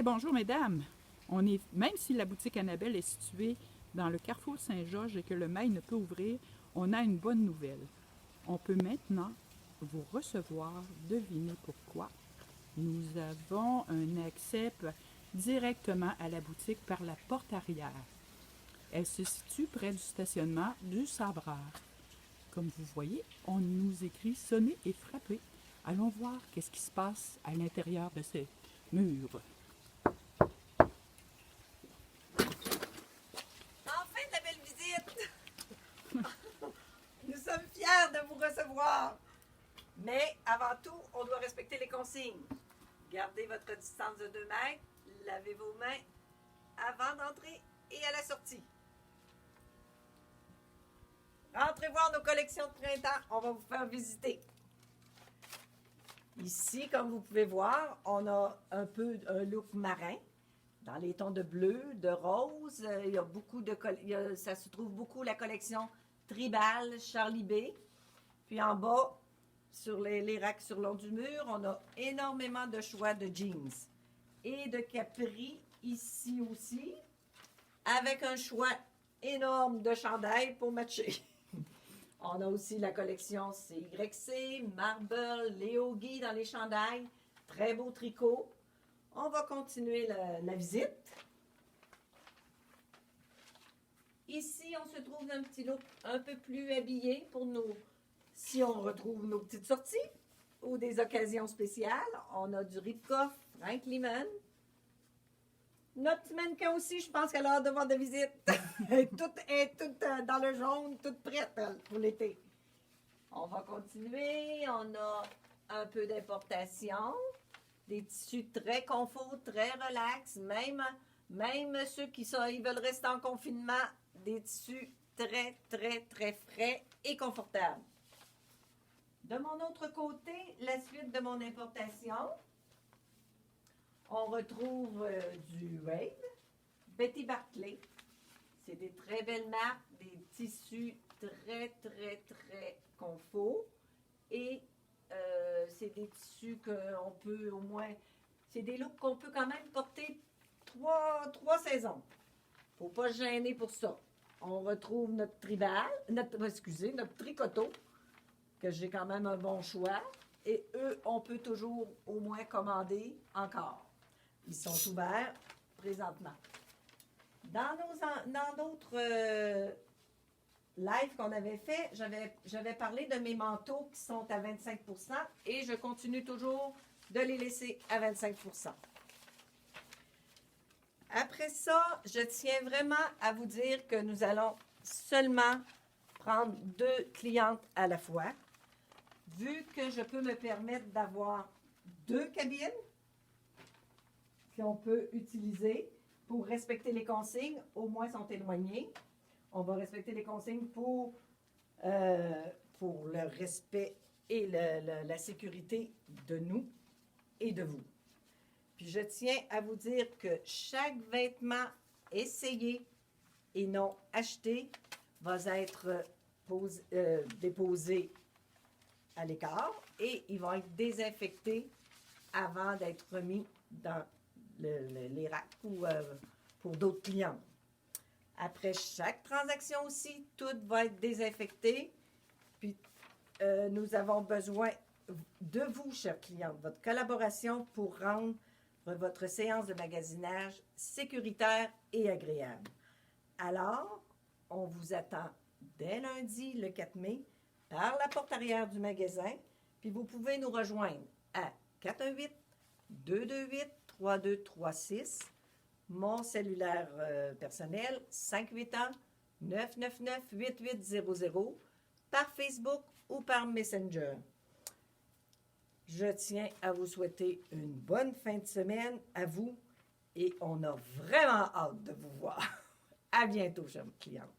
Bonjour mesdames. Même si la boutique Annabelle est située dans le carrefour Saint-Georges et que le mail ne peut ouvrir, on a une bonne nouvelle. On peut maintenant vous recevoir. Devinez pourquoi. Nous avons un accès directement à la boutique par la porte arrière. Elle se situe près du stationnement du Sabreur. Comme vous voyez, on nous écrit sonner et frapper. Allons voir qu'est-ce qui se passe à l'intérieur de ces murs. Enfin de la belle visite! Nous sommes fiers de vous recevoir. Mais avant tout, on doit respecter les consignes. Gardez votre distance de 2 mètres, lavez vos mains avant d'entrer et à la sortie. Rentrez voir nos collections de printemps, on va vous faire visiter. Ici, comme vous pouvez voir, on a un peu un look marin, dans les tons de bleu, de rose. Il y a beaucoup de ça se trouve beaucoup la collection Tribal Charlie B. Puis en bas, sur les racks sur le long du mur, on a énormément de choix de jeans et de capris ici aussi, avec un choix énorme de chandails pour matcher. On a aussi la collection CYC, Marble, Léo Guy dans les chandails. Très beau tricot. On va continuer la visite. Ici, on se trouve dans un petit look un peu plus habillé pour nous. Si on retrouve nos petites sorties ou des occasions spéciales, on a du Ripkoff, Frank Liman. Notre petit mannequin aussi, je pense qu'elle a hâte de voir de visite. Elle est toute dans le jaune, toute prête pour l'été. On va continuer. On a un peu d'importation. Des tissus très confort, très relax. Même ceux ils veulent rester en confinement, des tissus très, très, très frais et confortables. De mon autre côté, la suite de mon importation. On retrouve du Wave, Betty Barclay. C'est des très belles marques, des tissus très, très, très confort. Et c'est des tissus qu'on peut au moins... C'est des looks qu'on peut quand même porter trois saisons. Faut pas se gêner pour ça. On retrouve notre notre tricoto, que j'ai quand même un bon choix. Et eux, on peut toujours au moins commander encore. Ils sont ouverts présentement. Dans d'autres lives qu'on avait fait, j'avais parlé de mes manteaux qui sont à 25% et je continue toujours de les laisser à 25%. Après ça, je tiens vraiment à vous dire que nous allons seulement prendre 2 clientes à la fois, vu que je peux me permettre d'avoir 2 cabines qu'on peut utiliser pour respecter les consignes, au moins sont éloignées. On va respecter les consignes pour le respect et la sécurité de nous et de vous. Puis je tiens à vous dire que chaque vêtement essayé et non acheté va être déposé à l'écart et ils vont être désinfectés avant d'être remis dans les racks ou pour d'autres clients. Après chaque transaction aussi, tout va être désinfecté. Puis nous avons besoin de vous, chers clients, votre collaboration pour rendre votre séance de magasinage sécuritaire et agréable. Alors, on vous attend dès lundi, le 4 mai, par la porte arrière du magasin, puis vous pouvez nous rejoindre à 418-228-3236, mon cellulaire personnel, 581-999-8800, par Facebook ou par Messenger. Je tiens à vous souhaiter une bonne fin de semaine à vous et on a vraiment hâte de vous voir. À bientôt, chers clients.